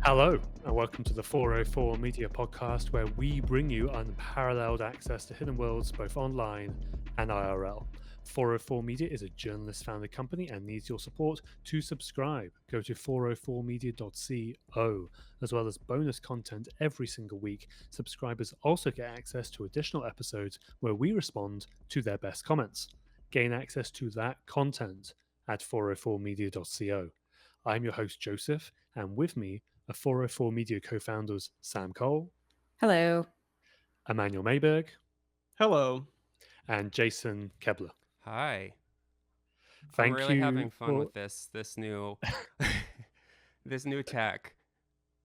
Hello, and welcome to the 404 Media Podcast, where we bring you unparalleled access to hidden worlds both online and IRL. 404 Media is a journalist founded company and needs your support to subscribe. Go to 404media.co. As well as bonus content every single week, subscribers also get access to additional episodes where we respond to their best comments. Gain access to that content at 404media.co. I'm your host, Joseph, and with me are 404 Media co founders Sam Cole, Hello. Emmanuel Mayberg, Hello. and Jason Kebler. Hi. I'm Thank really you having fun for. with this new this new tech.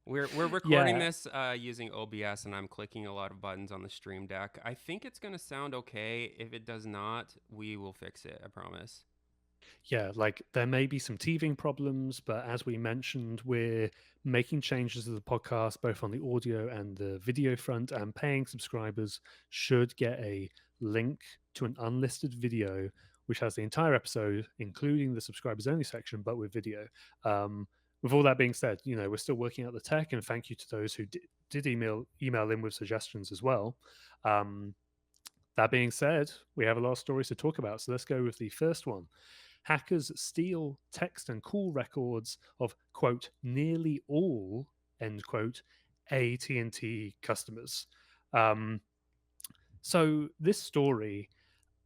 We're recording Yeah, this using OBS, and I'm clicking a lot of buttons on the Stream Deck. I think it's gonna sound okay. If it does not, we will fix it. I promise. yeah, like there may be some teething problems, but as we mentioned, we're making changes to the podcast both on the audio and the video front, and paying subscribers should get a link to an unlisted video which has the entire episode, including the subscribers only section, but with video. With all that being said, we're still working out the tech, and thank you to those who did email in with suggestions as well. That being said, we have a lot of stories to talk about, so let's go with the first one. Hackers steal text and call records of, quote, nearly all, end quote, AT&T customers. So this story,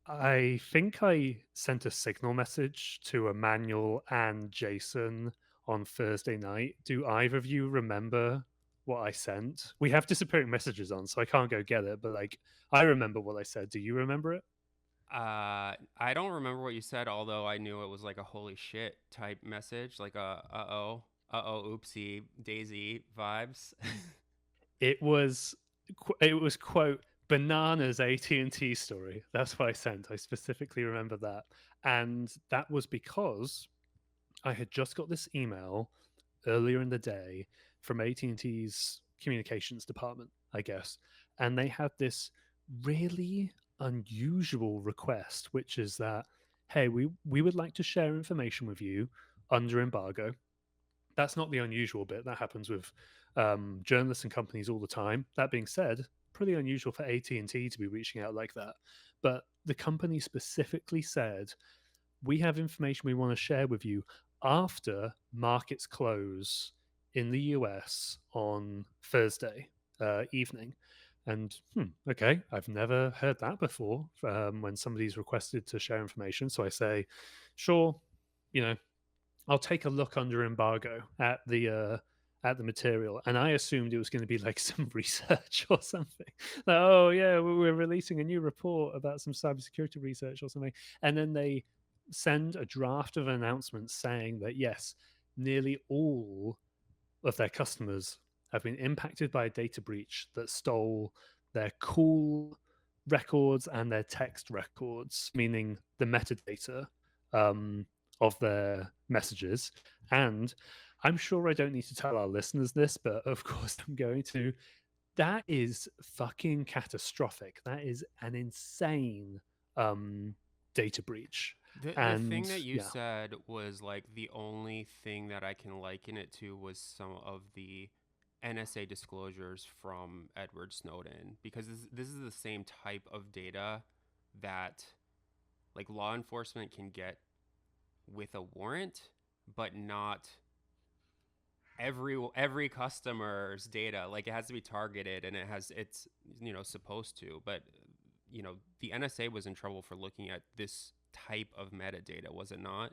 I think I sent a signal message to Emmanuel and Jason on Thursday night. Do either of you remember what I sent? We have disappearing messages on, so I can't go get it, but I remember what I said. Do you remember it? I don't remember what you said, although I knew it was like a holy shit type message, like a oopsie daisy vibes. It was quote bananas AT&T story. That's what I sent. I specifically remember that. And that was because I had just got this email earlier in the day from AT&T's communications department, I guess, and they had this really unusual request, which is that, hey, we would like to share information with you under embargo. That's not the unusual bit. That happens with journalists and companies all the time. That being said, pretty unusual for AT&T to be reaching out like that. But the company specifically said, we have information we want to share with you after markets close in the US on Thursday evening. And okay, I've never heard that before when somebody's requested to share information. So I say, sure, you know, I'll take a look under embargo at the material, and I assumed it was going to be like some research or something. Like, oh yeah, we're releasing a new report about some cybersecurity research or something, and then they send a draft of an announcement saying that yes, nearly all of their customers have been impacted by a data breach that stole their call records and their text records, meaning the metadata of their messages. And I'm sure I don't need to tell our listeners this, but of course I'm going to. That is fucking catastrophic. That is an insane data breach. The thing And that you yeah, said was like the only thing that I can liken it to was some of the NSA disclosures from Edward Snowden, because this is the same type of data that like law enforcement can get with a warrant, but not every customer's data. Like it has to be targeted, and it's supposed to, but the NSA was in trouble for looking at this type of metadata, was it not?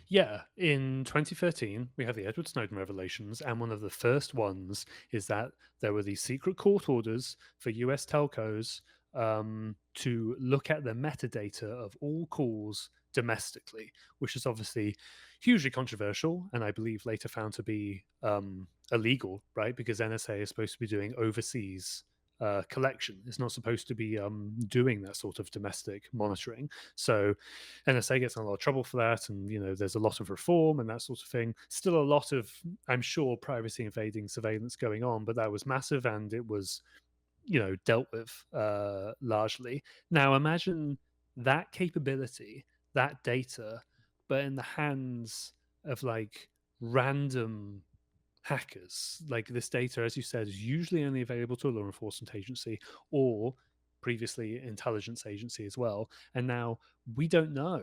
yeah, in 2013, we have the Edward Snowden revelations, and one of the first ones is that there were these secret court orders for US telcos to look at the metadata of all calls domestically, which is obviously hugely controversial, and I believe later found to be illegal, right? Because NSA is supposed to be doing overseas collection. It's not supposed to be doing that sort of domestic monitoring. So NSA gets in a lot of trouble for that, and there's a lot of reform and that sort of thing. Still a lot of, I'm sure, privacy invading surveillance going on, but that was massive, and it was dealt with largely. Now imagine that capability, that data, but in the hands of like random hackers. Like this data, as you said, is usually only available to a law enforcement agency or previously intelligence agency as well. And now we don't know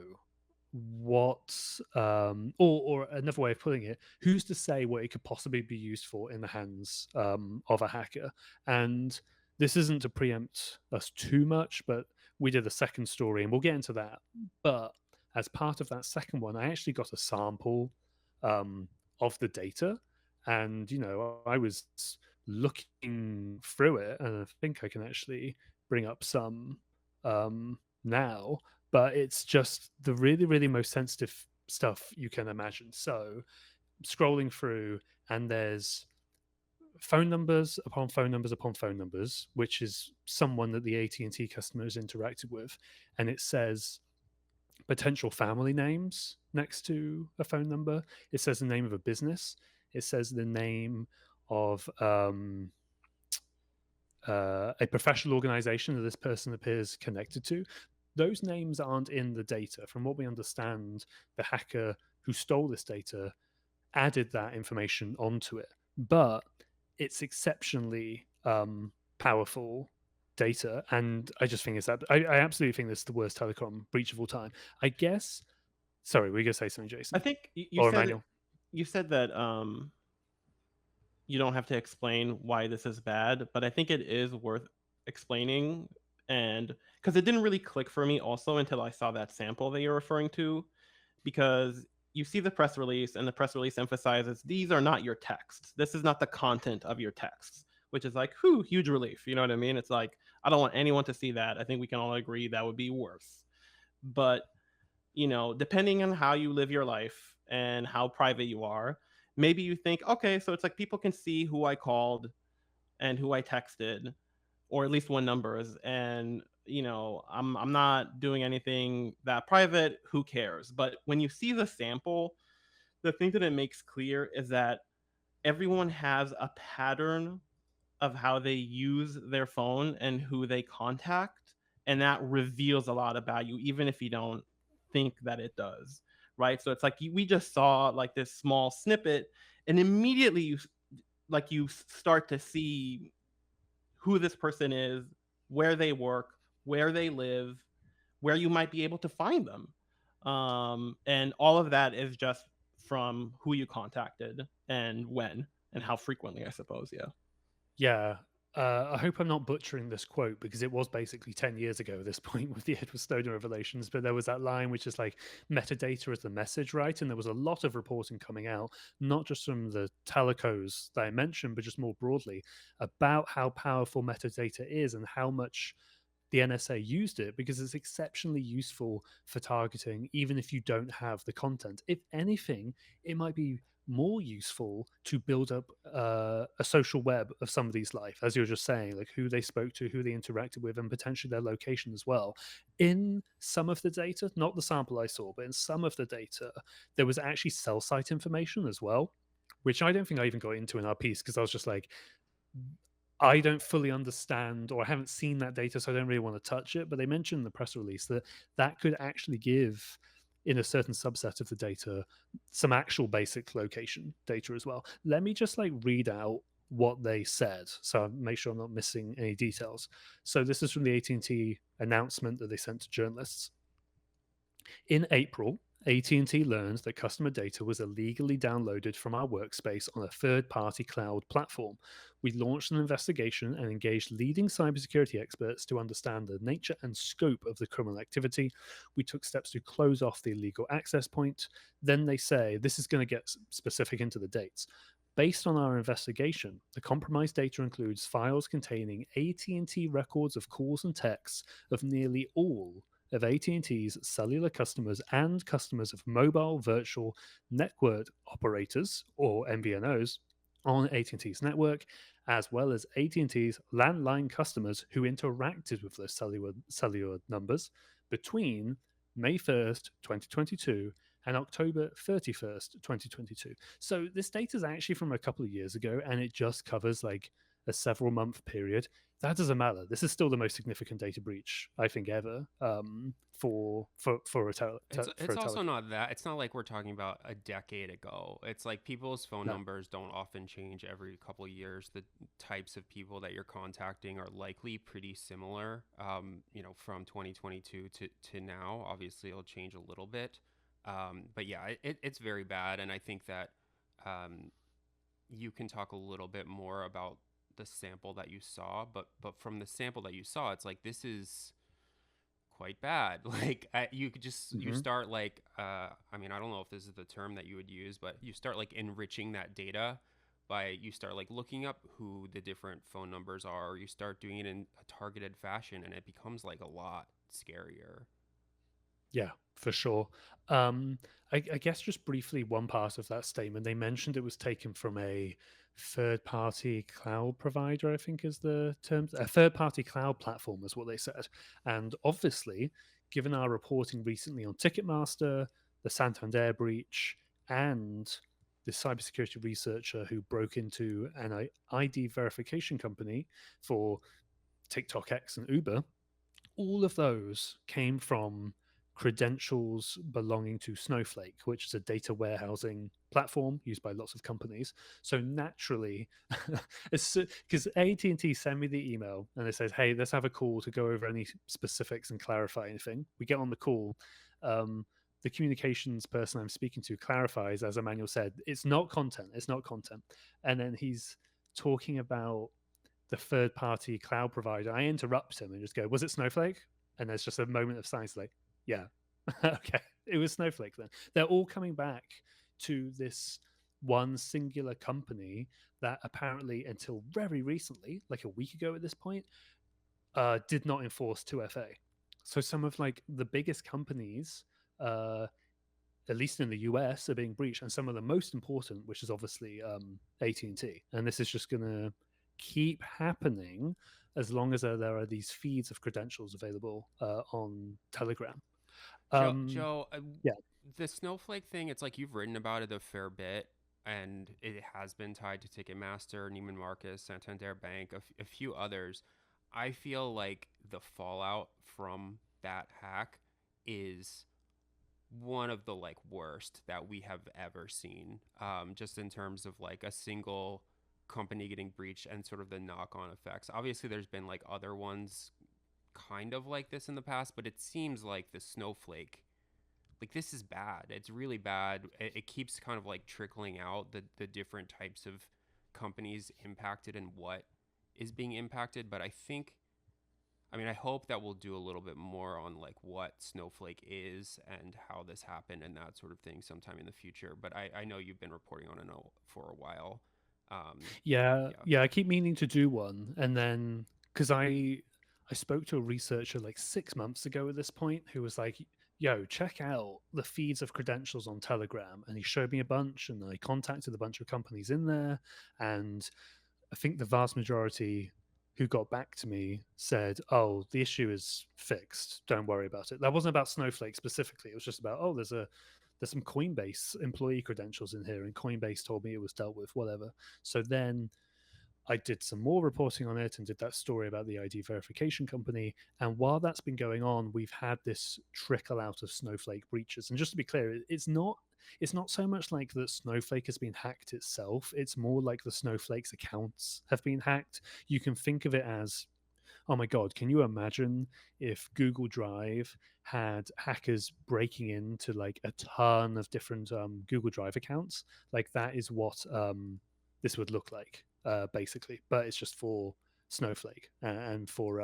what or another way of putting it, who's to say what it could possibly be used for in the hands of a hacker. And this isn't to preempt us too much, but we did a second story and we'll get into that. But as part of that second one, I actually got a sample um, of the data, and I was looking through it, and I think I can actually bring up some now, but it's just the really, really most sensitive stuff you can imagine. So scrolling through, and there's phone numbers upon phone numbers upon phone numbers, which is someone that the AT&T customer has interacted with, and it says potential family names next to a phone number. It says the name of a business. It says the name of a professional organization that this person appears connected to. Those names aren't in the data. From what we understand, the hacker who stole this data added that information onto it. But it's exceptionally powerful data. And I just think I absolutely think this is the worst telecom breach of all time. I guess. Sorry, were you going to say something, I Jason? think Or Emmanuel? you said that you don't have to explain why this is bad, but I think it is worth explaining, and because it didn't really click for me also until I saw that sample that you're referring to, because you see the press release and the press release emphasizes these are not your texts. This is not the content of your texts, which is like, whew, huge relief. You know what I mean? It's like, I don't want anyone to see that. I think we can all agree that would be worse. But depending on how you live your life and how private you are, maybe you think, okay, so it's like people can see who I called and who I texted, or at least one numbers, and I'm not doing anything that private. Who cares? But when you see the sample, the thing that it makes clear is that everyone has a pattern of how they use their phone and who they contact, and that reveals a lot about you even if you don't think that it does, right? So it's like we just saw like this small snippet, and immediately you start to see who this person is, where they work, where they live, where you might be able to find them, and all of that is just from who you contacted and when and how frequently, I suppose. Yeah. Yeah. I hope I'm not butchering this quote because it was basically 10 years ago at this point with the Edward Snowden revelations. But there was that line which is like metadata is the message, right? And there was a lot of reporting coming out, not just from the telecos that I mentioned, but just more broadly about how powerful metadata is and how much the NSA used it because it's exceptionally useful for targeting, even if you don't have the content. If anything, it might be more useful to build up a social web of somebody's life, as you were just saying, like who they spoke to, who they interacted with, and potentially their location as well. In some of the data, not the sample I saw, but in some of the data, there was actually cell site information as well, which I don't think I even got into in our piece because I was just like, I don't fully understand, or I haven't seen that data, so I don't really want to touch it. But they mentioned in the press release that that could actually give, in a certain subset of the data, some actual basic location data as well. Let me just like read out what they said, so I make sure I'm not missing any details. So this is from the AT&T announcement that they sent to journalists. In April, AT&T learned that customer data was illegally downloaded from our workspace on a third-party cloud platform. We launched an investigation and engaged leading cybersecurity experts to understand the nature and scope of the criminal activity. We took steps to close off the illegal access point. Then they say, this is going to get specific into the dates. Based on our investigation, the compromised data includes files containing AT&T records of calls and texts of nearly all of AT&T's cellular customers and customers of mobile virtual network operators, or MVNOs, on AT&T's network, as well as AT&T's landline customers who interacted with those cellular numbers between May 1st, 2022 and October 31st, 2022. So this data is actually from a couple of years ago, and it just covers like a several month period. That doesn't matter. This is still the most significant data breach I think ever, for It's a also telecom. not that. It's not like we're talking about a decade ago. It's like people's phone No. numbers don't often change every couple of years. The types of people that you're contacting are likely pretty similar. From 2022 to now. Obviously, it'll change a little bit. But yeah, it's very bad, and I think that um, you can talk a little bit more about the sample that you saw. But from the sample that you saw, it's like this is quite bad. Like you could just you Hmm. start like I mean, I don't know if this is the term that you would use, but you start like enriching that data by you start like looking up who the different phone numbers are, or you start doing it in a targeted fashion, and it becomes like a lot scarier. Yeah, for sure. Um, I guess just briefly, one part of that statement, they mentioned it was taken from a third-party cloud provider, I think is the term. A third-party cloud platform is what they said. And obviously, given our reporting recently on Ticketmaster, the Santander breach, and the cybersecurity researcher who broke into an ID verification company for TikTok X and Uber, all of those came from credentials belonging to Snowflake, which is a data warehousing platform used by lots of companies. So naturally, because AT&T send me the email and it says, "Hey, let's have a call to go over any specifics and clarify anything." We get on the call. Um, the communications person I'm speaking to clarifies, as Emmanuel said, it's not content. It's not content. And then he's talking about the third party cloud provider, I interrupt him and just go, "Was it Snowflake?" And there's just a moment of silence, like, yeah, okay, it was Snowflake then. They're all coming back to this one singular company that apparently, until very recently, like a week ago at this point, did not enforce 2FA. So some of like the biggest companies, uh, at least in the US, are being breached, and some of the most important, which is obviously AT&T. And this is just going to keep happening as long as there are these feeds of credentials available on Telegram. Joe, Um, Joe, yeah, the Snowflake thing, it's like you've written about it a fair bit, and it has been tied to Ticketmaster, Neiman Marcus, Santander Bank, a few others. I feel like the fallout from that hack is one of the like worst that we have ever seen. Just in terms of like a single company getting breached and sort of the knock-on effects. Obviously, there's been like other ones kind of like this in the past, but it seems like the Snowflake, like this is bad. It's really bad. It keeps kind of like trickling out the different types of companies impacted and what is being impacted. But I mean, I hope that we'll do a little bit more on like what Snowflake is and how this happened and that sort of thing sometime in the future. But I know you've been reporting on it for a while. yeah, Yeah. yeah. I keep meaning to do one, and then because I spoke to a researcher like 6 months ago at this point who was like, "Yo, check out the feeds of credentials on Telegram," and he showed me a bunch, and I contacted a bunch of companies in there, and I think the vast majority who got back to me said, "Oh, the issue is fixed. Don't worry about it." That wasn't about Snowflake specifically. It was just about, "Oh, there's some Coinbase employee credentials in here, and Coinbase told me it was dealt with, whatever." So then I did some more reporting on it and did that story about the ID verification company. And while that's been going on, we've had this trickle out of Snowflake breaches. And just to be clear, it's not so much like that Snowflake has been hacked itself. It's more like the Snowflake's accounts have been hacked. You can think of it as, oh my god, can you imagine if Google Drive had hackers breaking into like a ton of different Google Drive accounts? Like that is what this would look like, basically. But it's just for Snowflake and for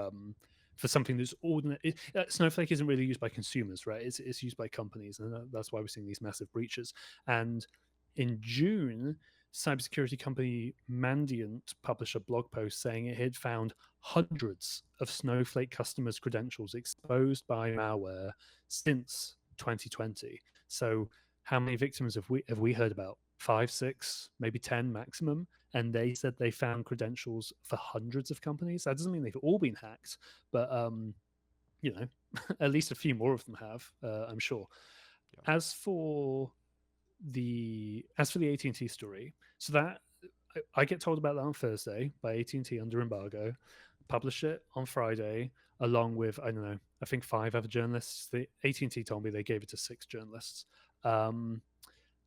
something that's ordinary. Snowflake isn't really used by consumers, right? It's used by companies, and that's why we're seeing these massive breaches. And in June, cybersecurity company Mandiant published a blog post saying it had found hundreds of Snowflake customers' credentials exposed by malware since 2020. So, how many victims have we heard about? Five, six, maybe 10 maximum. And they said they found credentials for hundreds of companies. That doesn't mean they've all been hacked, but you know, at least a few more of them have, I'm sure. Yeah. As for the AT&T story, so that I get told about that on Thursday by AT&T under embargo, publish it on Friday, along with, I don't know, I think 5 other journalists. The AT&T told me they gave it to 6 journalists. Um,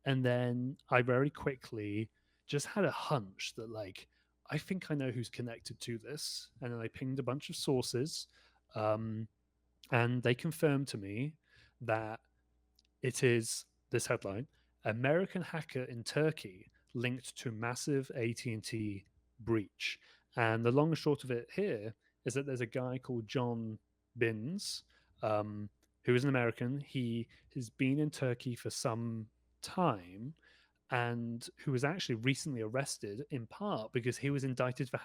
and then I very quickly just had a hunch that, like, I think I know who's connected to this. And then I pinged a bunch of sources, um, and they confirmed to me that it is this headline: American hacker in Turkey linked to massive AT&T breach. And the long and short of it here is that there's a guy called John Binns, um, who is an American. He has been in Turkey for some time, and who was actually recently arrested in part because he was indicted for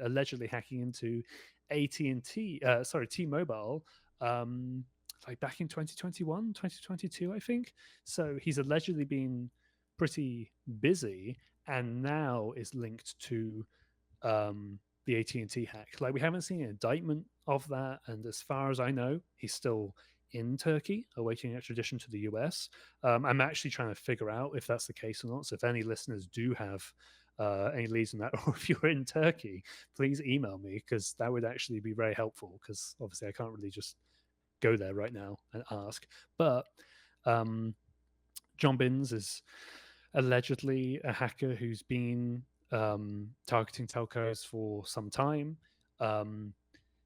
allegedly hacking into AT&T, sorry, T-Mobile, um, like back in 2021, 2022, I think. So he's allegedly been pretty busy and now is linked to the AT&T hack. Like, we haven't seen an indictment of that, and as far as I know, he's still in Turkey awaiting extradition to the US. I'm actually trying to figure out if that's the case or not. So if any listeners do have any leads on that, or if you're in Turkey, please email me, because that would actually be very helpful, because obviously I can't really just go there right now and ask. But um, John Binns is allegedly a hacker who's been targeting telcos for some time. Um,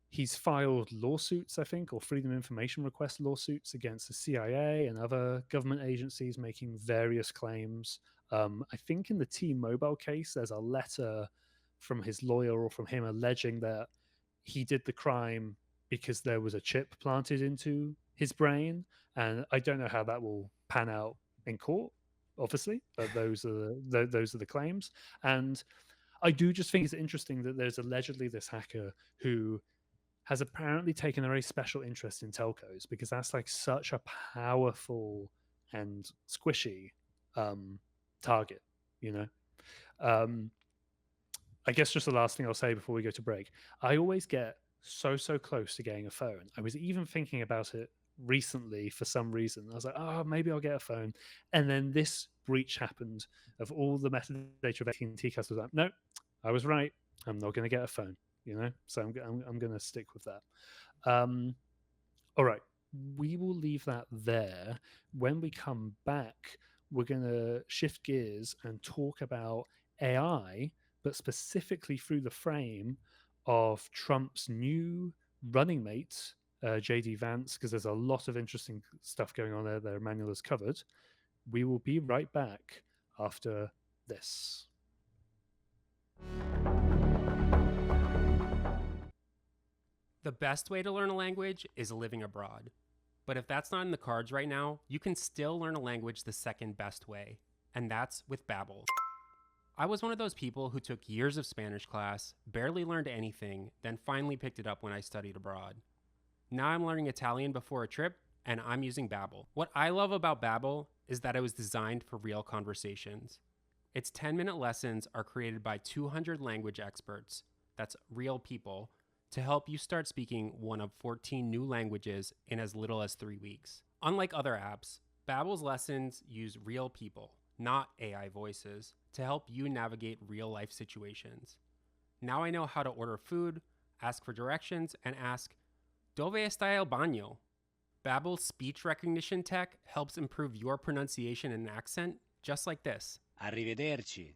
he's filed lawsuits, I think, or freedom of information request lawsuits against the CIA and other government agencies, making various claims. I think in the T-Mobile case, there's a letter from his lawyer or from him alleging that he did the crime because there was a chip planted into his brain. And I don't know how that will pan out in court, obviously, but those are the claims. And I do just think it's interesting that there's allegedly this hacker who has apparently taken a very special interest in telcos, because that's like such a powerful and squishy target, you know. Um, I guess just the last thing I'll say before we go to break: I always get so close to getting a phone. I was even thinking about it recently for some reason. I was like, oh, maybe I'll get a phone, and then this breach happened of all the metadata of AT&T customers. Like, no, I was right. I'm not going to get a phone. You know, so I'm going to stick with that. Um, all right, we will leave that there. When we come back, we're going to shift gears and talk about AI, but specifically through the frame of Trump's new running mate, JD Vance, because there's a lot of interesting stuff going on there that Emmanuel has covered. We will be right back after this. The best way to learn a language is living abroad. But if that's not in the cards right now, you can still learn a language the second best way, and that's with Babbel. I was one of those people who took years of Spanish class, barely learned anything, then finally picked it up when I studied abroad. Now I'm learning Italian before a trip, and I'm using Babbel. What I love about Babbel is that it was designed for real conversations. Its 10-minute lessons are created by 200 language experts, that's real people, to help you start speaking one of 14 new languages in as little as 3 weeks. Unlike other apps, Babbel's lessons use real people, not AI voices, to help you navigate real-life situations. Now I know how to order food, ask for directions, and ask, "Dove está el baño?" Babbel's speech recognition tech helps improve your pronunciation and accent, just like this. Arrivederci.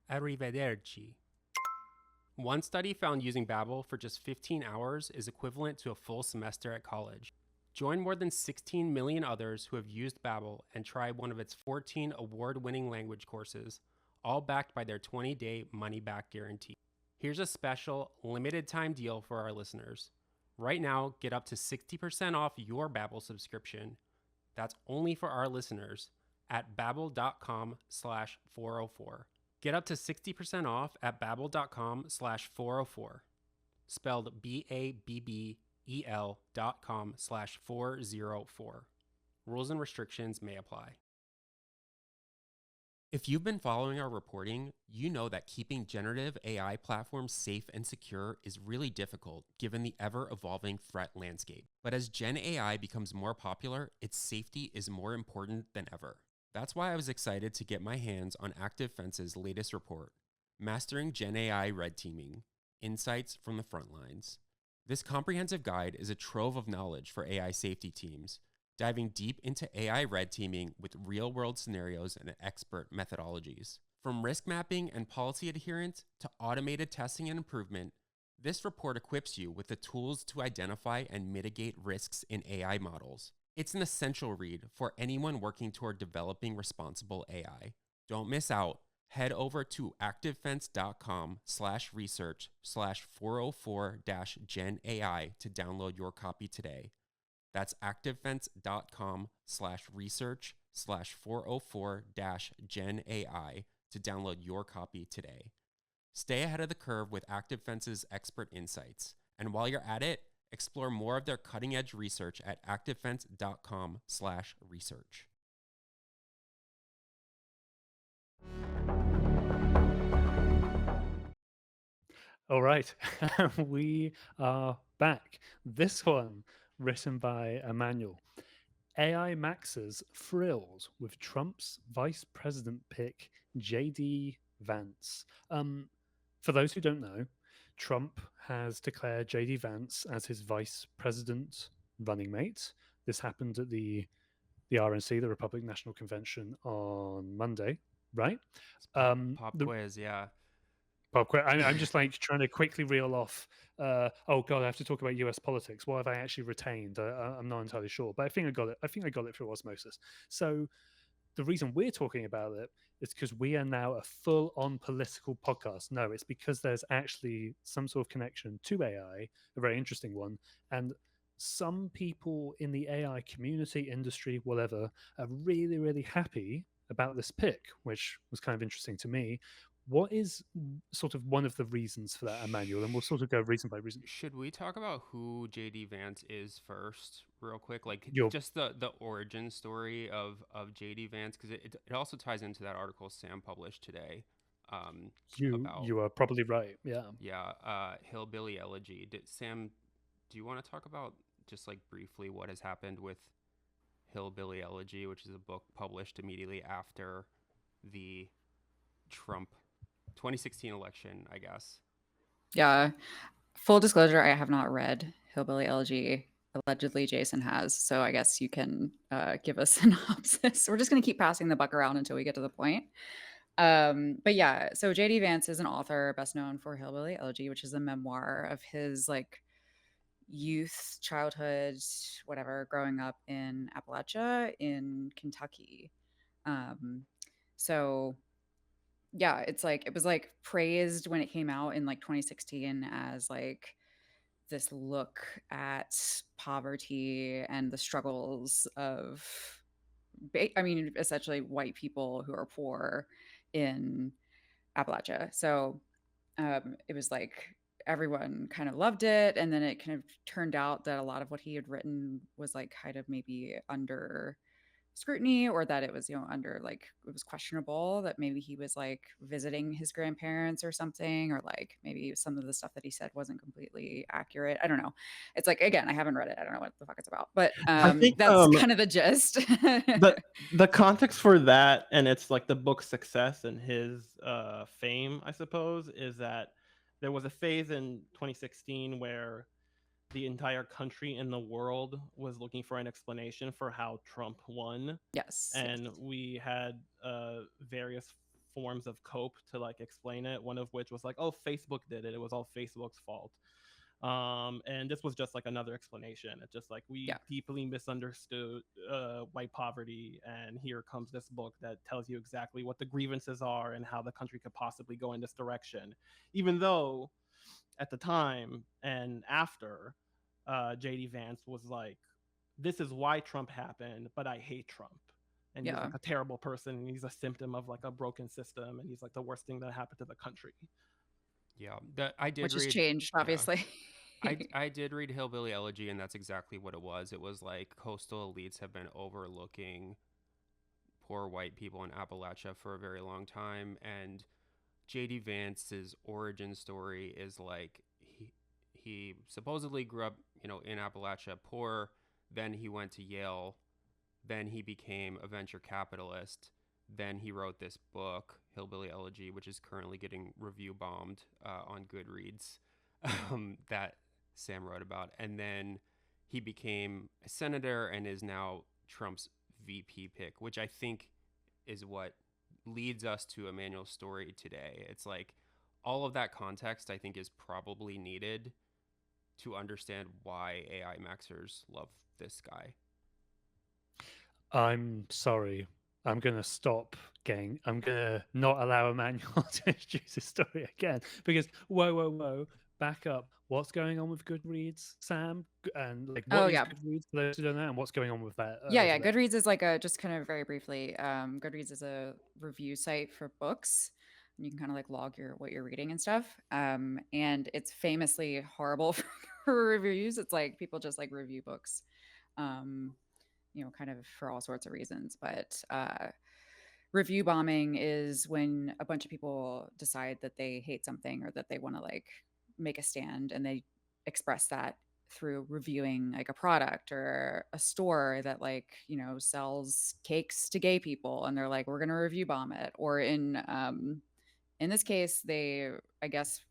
Arrivederci. One study found using Babbel for just 15 hours is equivalent to a full semester at college. Join more than 16 million others who have used Babbel and try one of its 14 award-winning language courses, all backed by their 20-day money-back guarantee. Here's a special, limited-time deal for our listeners. Right now, get up to 60% off your Babbel subscription. That's only for our listeners at babbel.com/404. Get up to 60% off at babbel.com/404. Spelled BABBEL.com/404. Rules and restrictions may apply. If you've been following our reporting, you know that keeping generative AI platforms safe and secure is really difficult given the ever-evolving threat landscape. But as Gen AI becomes more popular, its safety is more important than ever. That's why I was excited to get my hands on Active Fence's latest report, Mastering Gen AI Red Teaming, Insights from the Front Lines. This comprehensive guide is a trove of knowledge for AI safety teams, diving deep into AI red teaming with real-world scenarios and expert methodologies. From risk mapping and policy adherence to automated testing and improvement, this report equips you with the tools to identify and mitigate risks in AI models. It's an essential read for anyone working toward developing responsible AI. Don't miss out. Head over to activefence.com/research/404-Gen AI to download your copy today. That's activefence.com/research/404-Gen AI to download your copy today. Stay ahead of the curve with ActiveFence's expert insights. And while you're at it, explore more of their cutting-edge research at activefence.com/research. All right, we are back. This one written by Emmanuel. AI Maxers thrilled with Trump's vice president pick, JD Vance. For those who don't know, Trump has declared JD Vance as his vice president running mate. This happened at the RNC, the Republican National Convention, on Monday, right? It's pop, pop The quiz, yeah. pop quiz. I'm just like trying to quickly reel off. Oh God, I have to talk about U.S. politics. What have I actually retained? I'm not entirely sure, but I think I got it. I think I got it through osmosis. So the reason we're talking about it is because we are now a full-on political podcast. No, it's because there's actually some sort of connection to AI, a very interesting one, and some people in the AI community, industry, whatever, are really, really happy about this pick, which was kind of interesting to me. What is sort of one of the reasons for that, Emmanuel? And we'll sort of go reason by reason. Should we talk about who JD Vance is first, real quick? Like You're just the origin story of JD Vance, because it also ties into that article Sam published today, about you are probably right. Yeah. Hillbilly Elegy. Sam, do you want to talk about just like briefly what has happened with Hillbilly Elegy, which is a book published immediately after the Trump 2016 election, I guess? Yeah. Full disclosure, I have not read Hillbilly Elegy. Allegedly, Jason has. So I guess you can give a synopsis. We're just going to keep passing the buck around until we get to the point. But yeah, so JD Vance is an author best known for Hillbilly Elegy, which is a memoir of his like youth, childhood, whatever, growing up in Appalachia in Kentucky. Um, so yeah, it's like it was like praised when it came out in like 2016 as like this look at poverty and the struggles of I mean essentially white people who are poor in Appalachia. So it was like everyone kind of loved it, and then it kind of turned out that a lot of what he had written was like kind of maybe under scrutiny, or that it was under like it was questionable that maybe he was like visiting his grandparents or something, or like maybe some of the stuff that he said wasn't completely accurate. I don't know. It's like, again, I haven't read it, I don't know what the fuck it's about, but I think that's kind of the gist. the context for that, and it's like the book's success and his fame, I suppose, is that there was a phase in 2016 where the entire country and the world was looking for an explanation for how Trump won, Yes, and yes. we had various forms of cope to like explain it. One of which was like, oh, Facebook did it. It was all Facebook's fault. And this was just like another explanation. It's just like we Yeah, deeply misunderstood white poverty, and here comes this book that tells you exactly what the grievances are and how the country could possibly go in this direction. Even though at the time and after, JD Vance was like, this is why Trump happened, but I hate Trump. And he's yeah. like a terrible person, and he's a symptom of like a broken system, and he's like the worst thing that happened to the country. Yeah, that I did Which has read. changed, Yeah, obviously. I did read Hillbilly Elegy, and that's exactly what it was. It was like coastal elites have been overlooking poor white people in Appalachia for a very long time, and JD Vance's origin story is like he supposedly grew up, in Appalachia poor, then he went to Yale, then he became a venture capitalist. Then he wrote this book, Hillbilly Elegy, which is currently getting review bombed on Goodreads, that Sam wrote about. And then he became a senator and is now Trump's VP pick, which I think is what leads us to Emmanuel's story today. It's like all of that context, I think, is probably needed to understand why AI Maxers love this guy. I'm sorry. I'm going to stop getting, I'm going to not allow Emmanuel to introduce his story again because, whoa, back up. What's going on with Goodreads, Sam? And like, Oh, what is yeah. Goodreads for those who don't know? And what's going on with that? Yeah, over yeah. there? Goodreads is like just kind of very briefly, Goodreads is a review site for books. And you can kind of like log what you're reading and stuff. And it's famously horrible for reviews. It's like people just like review books, um, kind of for all sorts of reasons. But review bombing is when a bunch of people decide that they hate something or that they want to like make a stand, and they express that through reviewing like a product or a store that like sells cakes to gay people, and they're like, we're going to review bomb it. Or in this case, they, I guess,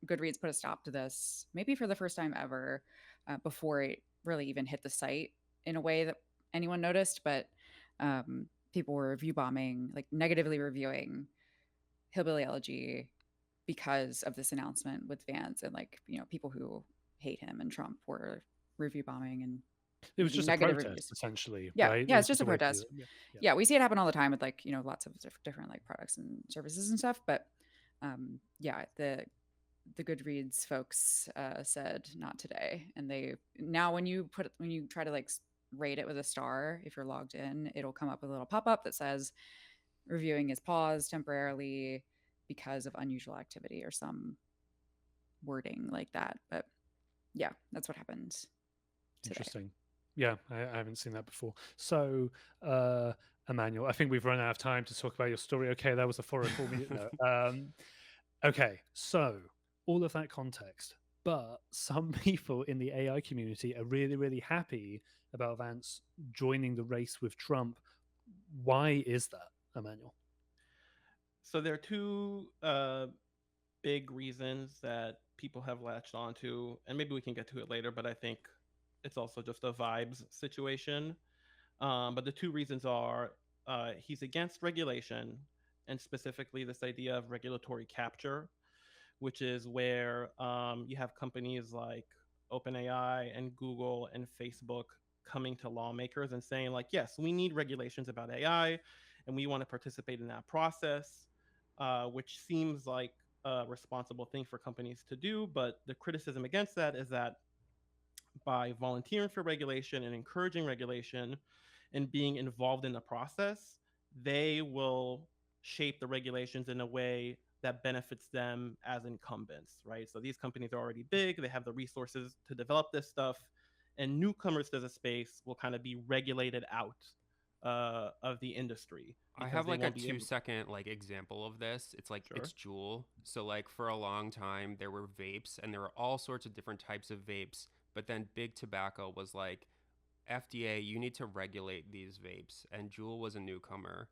Goodreads put a stop to this maybe for the first time ever, before it really even hit the site in a way that anyone noticed. But people were review bombing, like negatively reviewing Hillbilly Elegy because of this announcement with Vance, and like people who hate him and Trump were review bombing and It was leaving just a negative protest, reviews. essentially, Yeah, right? yeah, It it's was just just a a way to do protest. it. Yeah. Yeah. Yeah, we see it happen all the time with like lots of different like products and services and stuff. But yeah, the Goodreads folks said not today, and they now when you try to like rate it with a star, if you're logged in, it'll come up with a little pop up that says reviewing is paused temporarily because of unusual activity or some wording like that. But yeah, that's what happened today. Interesting. Yeah, I haven't seen that before. So, Emmanuel, I think we've run out of time to talk about your story. Okay, that was a 404 minute. No. Okay, so all of that context, but some people in the AI community are really, really happy about Vance joining the race with Trump. Why is that, Emmanuel? So there are two big reasons that people have latched onto, and maybe we can get to it later, but I think it's also just a vibes situation. But the two reasons are he's against regulation, and specifically this idea of regulatory capture, which is where you have companies like OpenAI and Google and Facebook coming to lawmakers and saying, like, yes, we need regulations about AI and we want to participate in that process, which seems like a responsible thing for companies to do. But the criticism against that is that by volunteering for regulation and encouraging regulation and being involved in the process, they will shape the regulations in a way that benefits them as incumbents, right? So these companies are already big, they have the resources to develop this stuff, and newcomers to the space will kind of be regulated out of the industry I because have they like a won't be able. 2 second like example of this. It's like Sure. it's Juul. So like for a long time there were vapes and there were all sorts of different types of vapes, but then big tobacco was like, FDA, you need to regulate these vapes, and Juul was a newcomer.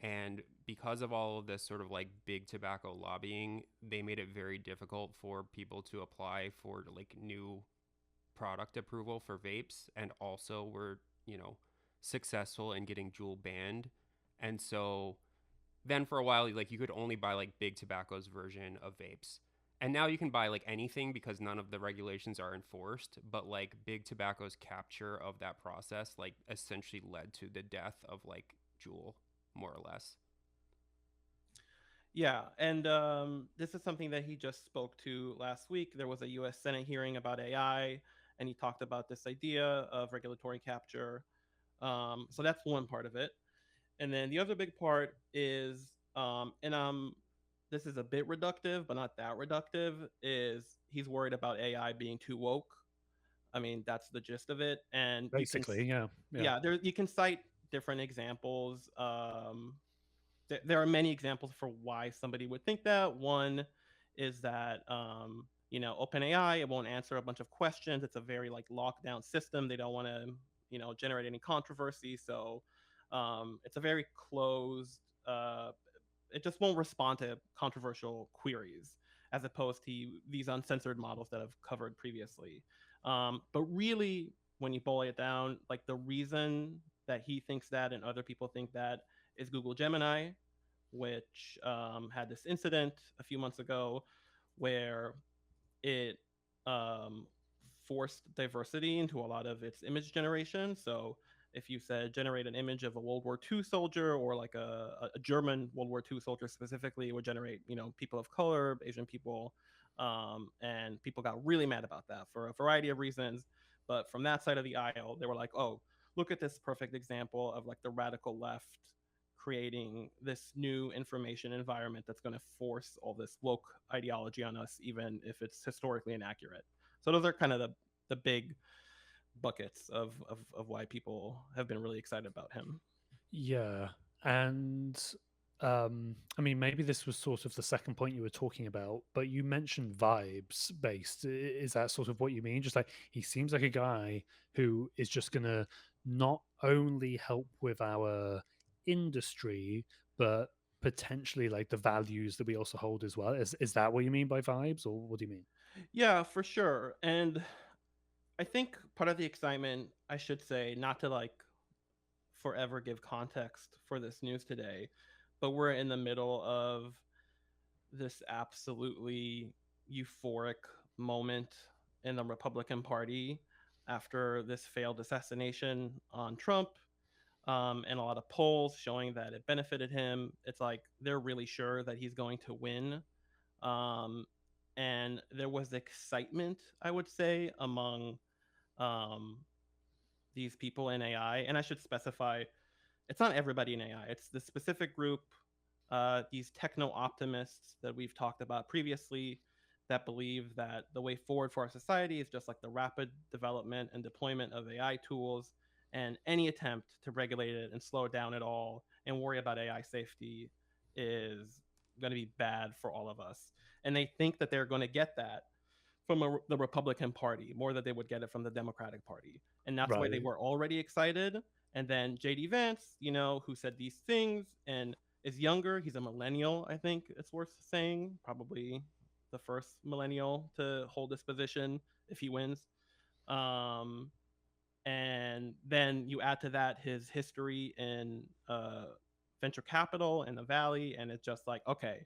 And because of all of this sort of like big tobacco lobbying, they made it very difficult for people to apply for like new product approval for vapes, and also were, successful in getting Juul banned. And so then for a while, like you could only buy like big tobacco's version of vapes. And now you can buy like anything because none of the regulations are enforced, but like big tobacco's capture of that process like essentially led to the death of like Juul, more or less. Yeah, and this is something that he just spoke to last week. There was a U.S. Senate hearing about AI, and he talked about this idea of regulatory capture. So that's one part of it. And then the other big part is, this is a bit reductive, but not that reductive, is he's worried about AI being too woke. I mean, that's the gist of it. And Basically, yeah. yeah, there you can cite different examples. There are many examples for why somebody would think that. One is that OpenAI, it won't answer a bunch of questions. It's a very like locked down system. They don't want to generate any controversy. So it's a very closed. It just won't respond to controversial queries as opposed to these uncensored models that I've covered previously. But really, when you boil it down, like the reason that he thinks that and other people think that is Google Gemini, which had this incident a few months ago where it um, forced diversity into a lot of its image generation. So if you said generate an image of a World War II soldier or like a German World War II soldier specifically, it would generate people of color, Asian people, and people got really mad about that for a variety of reasons. But from that side of the aisle, they were like, "Oh, look at this perfect example of like the radical left creating this new information environment that's going to force all this woke ideology on us, even if it's historically inaccurate." So those are kind of the big buckets of why people have been really excited about him. Yeah. And I mean, maybe this was sort of the second point you were talking about, but you mentioned vibes based. Is that sort of what you mean? Just like he seems like a guy who is just going to not only help with our industry, but potentially like the values that we also hold as well. Is that what you mean by vibes, or what do you mean? Yeah, for sure. And I think part of the excitement, I should say, not to like forever give context for this news today, but we're in the middle of this absolutely euphoric moment in the Republican Party after this failed assassination on Trump, and a lot of polls showing that it benefited him. It's like they're really sure that he's going to win. Um, and there was excitement, I would say, among um, these people in AI. And I should specify it's not everybody in AI. It's the specific group, these techno optimists that we've talked about previously, that believe that the way forward for our society is just like the rapid development and deployment of AI tools, and any attempt to regulate it and slow it down at all and worry about AI safety is going to be bad for all of us. And they think that they're going to get that from the Republican Party more than they would get it from the Democratic Party. And that's why they Right. were already excited. And then JD Vance, who said these things and is younger, he's a millennial, I think it's worth saying, probably the first millennial to hold this position if he wins. Um, and then you add to that his history in venture capital in the Valley, and it's just like, okay,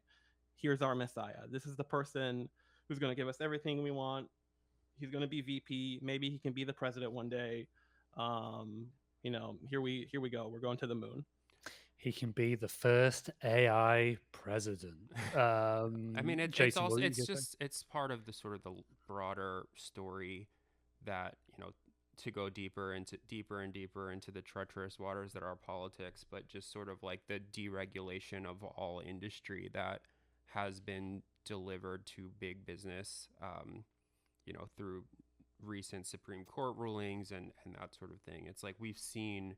here's our Messiah. This is the person who's going to give us everything we want. He's going to be VP. Maybe he can be the president one day. Here we go. We're going to the moon. He can be the first AI president. I mean, it's Jason, what also were you going to say? it's part of the sort of the broader story that to go deeper and deeper into the treacherous waters that are politics, but just sort of like the deregulation of all industry that has been delivered to big business, through recent Supreme Court rulings and that sort of thing. It's like we've seen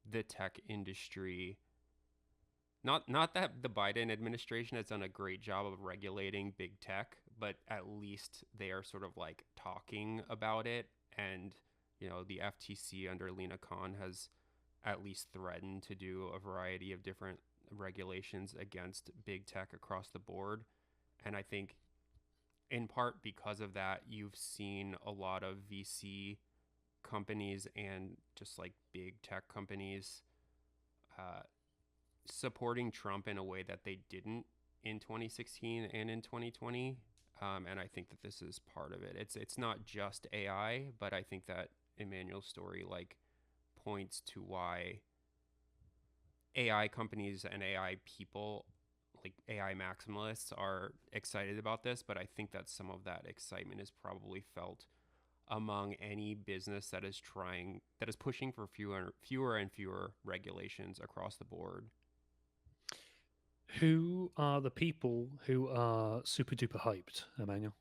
the tech industry. Not that the Biden administration has done a great job of regulating big tech, but at least they are sort of like talking about it. And the FTC under Lena Khan has at least threatened to do a variety of different regulations against big tech across the board. And I think in part because of that, you've seen a lot of VC companies and just like big tech companies uh, supporting Trump in a way that they didn't in 2016 and in 2020. And I think that this is part of it. It's not just AI, but I think that Emmanuel's story like points to why AI companies and AI people, like AI maximalists, are excited about this. But I think that some of that excitement is probably felt among any business that is pushing for fewer and fewer regulations across the board. Who are the people who are super duper hyped, Emmanuel?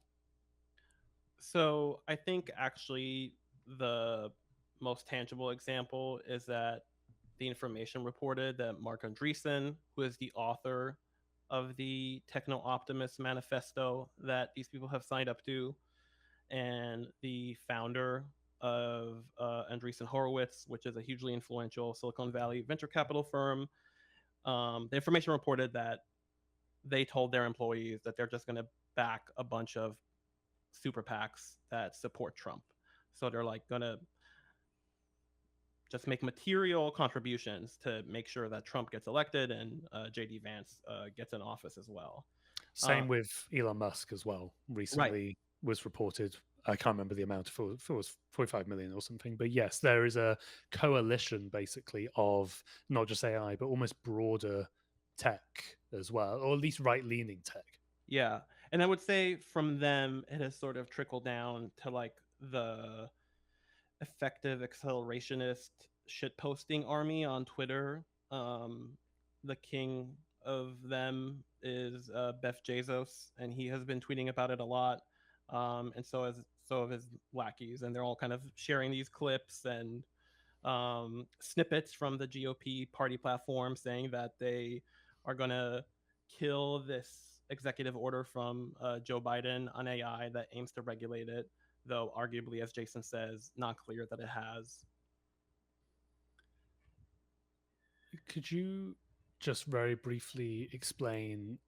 So I think actually the most tangible example is that the information reported that Mark Andreessen, who is the author of the Techno Optimist Manifesto that these people have signed up to, and the founder of Andreessen Horowitz, which is a hugely influential Silicon Valley venture capital firm. The information reported that they told their employees that they're just going to back a bunch of super PACs that support Trump. So they're like going to just make material contributions to make sure that Trump gets elected and JD Vance gets in office as well. Same with Elon Musk as well. Right. Recently was reported. I can't remember the amount. If it was 45 million or something. But yes, there is a coalition basically of not just AI, but almost broader tech as well, or at least right-leaning tech. Yeah. And I would say from them, it has sort of trickled down to like the effective accelerationist shitposting army on Twitter. The king of them is Beth Bezos, and he has been tweeting about it a lot. And so have his lackeys, and they're all kind of sharing these clips and snippets from the GOP party platform saying that they are going to kill this executive order from Joe Biden on AI that aims to regulate it, though arguably, as Jason says, not clear that it has. Could you just very briefly explain?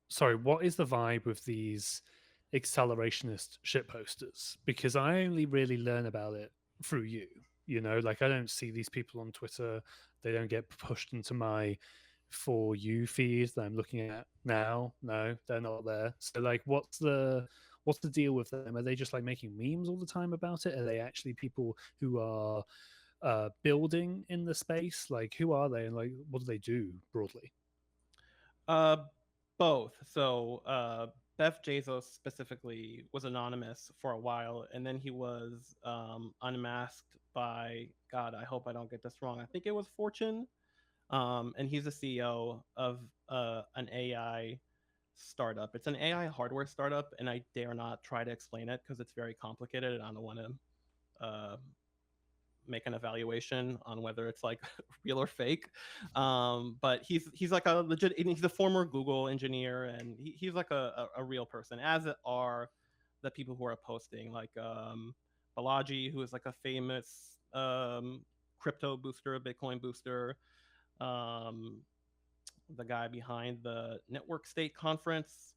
Sorry, what is the vibe with these accelerationist shit posters? Because I only really learn about it through you. You know, like I don't see these people on Twitter. They don't get pushed into my for you feed that I'm looking at now. No, they're not there. So like what's the deal with them? Are they just like making memes all the time about it? Are they actually people who are building in the space? Like who are they and like what do they do broadly? Uh, Both. So Beth Bezos specifically was anonymous for a while, and then he was unmasked by, God, I hope I don't get this wrong. I think it was Fortune. And he's the CEO of an AI startup. It's an AI hardware startup, and I dare not try to explain it because it's very complicated, and I don't want to make an evaluation on whether it's like real or fake. But he's like a legit. He's a former Google engineer, and he's like a real person. As are the people who are posting, like Balaji, who is like a famous crypto booster, Bitcoin booster. Um, the guy behind the Network State Conference,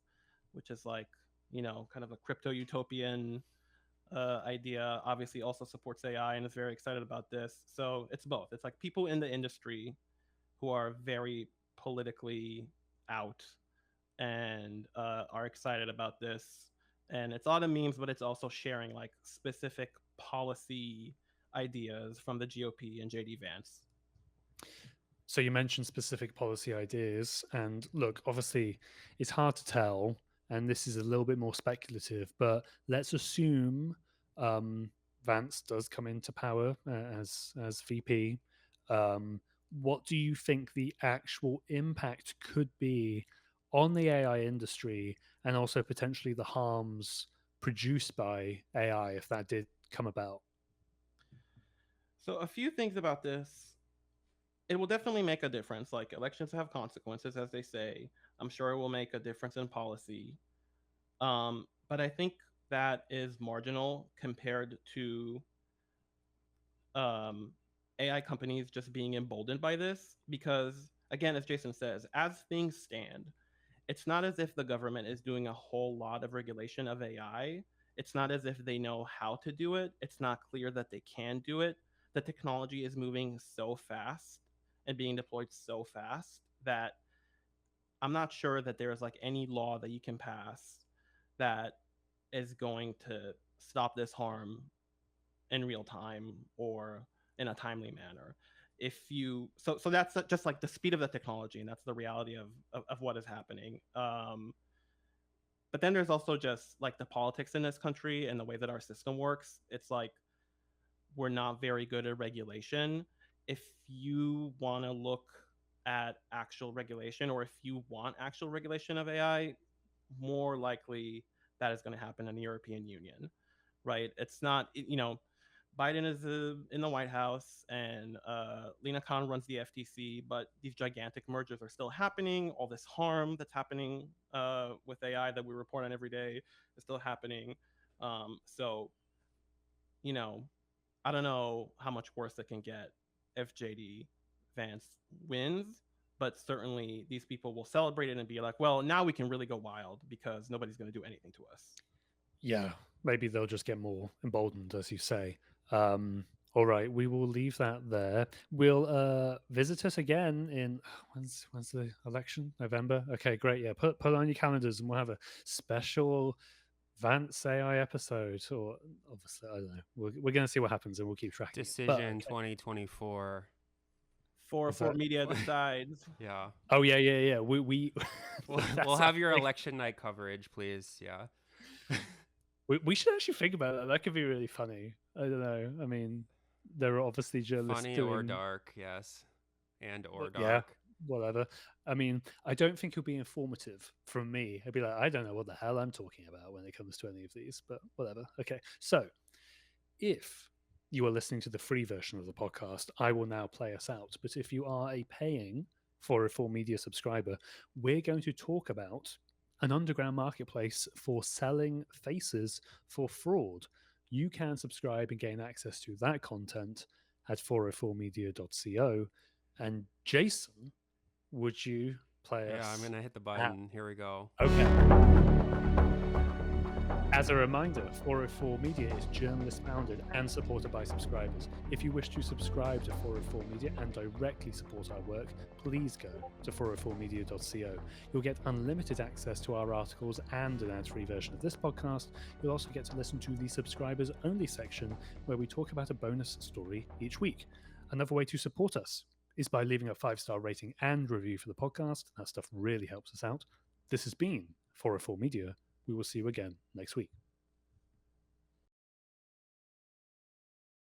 which is like, kind of a crypto utopian idea, obviously also supports AI and is very excited about this. So it's both. It's like people in the industry who are very politically out and are excited about this. And it's a lot of memes, but it's also sharing like specific policy ideas from the GOP and JD Vance. So you mentioned specific policy ideas, and look, obviously, it's hard to tell, and this is a little bit more speculative. But let's assume Vance does come into power as VP. What do you think the actual impact could be on the AI industry, and also potentially the harms produced by AI if that did come about? So a few things about this. It will definitely make a difference. Like elections have consequences, as they say. I'm sure it will make a difference in policy. But I think that is marginal compared to AI companies just being emboldened by this. Because, again, as Jason says, as things stand, it's not as if the government is doing a whole lot of regulation of AI. It's not as if they know how to do it. It's not clear that they can do it. The technology is moving so fast and being deployed so fast that I'm not sure that there's like any law that you can pass that is going to stop this harm in real time or in a timely manner. If you so that's just like the speed of the technology, and that's the reality of what is happening. But then there's also just like the politics in this country and the way that our system works. It's like we're not very good at regulation. If you want to look at actual regulation, or if you want actual regulation of AI, more likely that is going to happen in the European Union, right? It's not, Biden is in the White House, and Lena Khan runs the FTC, but these gigantic mergers are still happening. All this harm that's happening with AI that we report on every day is still happening. So you know, I don't know how much worse it can get if JD Vance wins, but certainly these people will celebrate it and be like, well, now we can really go wild because nobody's going to do anything to us. Yeah, maybe they'll just get more emboldened, as you say. All right, we will leave that there. We'll visit us again in when's the election? November. Okay, great. Yeah, put it on your calendars, and we'll have a special Vance AI episode. Or obviously, I don't know. We're going to see what happens, and we'll keep tracking it. But, Decision okay. 2024. 404 Media decides. Yeah. Oh yeah. We We'll that's have your like- election night coverage, please. Yeah. we should actually think about that. That could be really funny. I don't know. I mean, there are obviously journalists Funny doing or dark, yes. And or yeah, dark. whatever. I mean, I don't think it'll be informative from me. I'd be like, I don't know what the hell I'm talking about when it comes to any of these, but whatever. Okay, so if you are listening to the free version of the podcast, I will now play us out. But if you are a paying 404 Media subscriber, we're going to talk about an underground marketplace for selling faces for fraud. You can subscribe and gain access to that content at 404media.co. And Jason, would you play us? Yeah, I'm going to hit the button. Here we go. Okay. As a reminder, 404 Media is journalist founded and supported by subscribers. If you wish to subscribe to 404 Media and directly support our work, please go to 404media.co. You'll get unlimited access to our articles and an ad-free version of this podcast. You'll also get to listen to the subscribers only section where we talk about a bonus story each week. Another way to support us is by leaving a 5-star rating and review for the podcast. That stuff really helps us out. This has been 404 Media. We will see you again next week.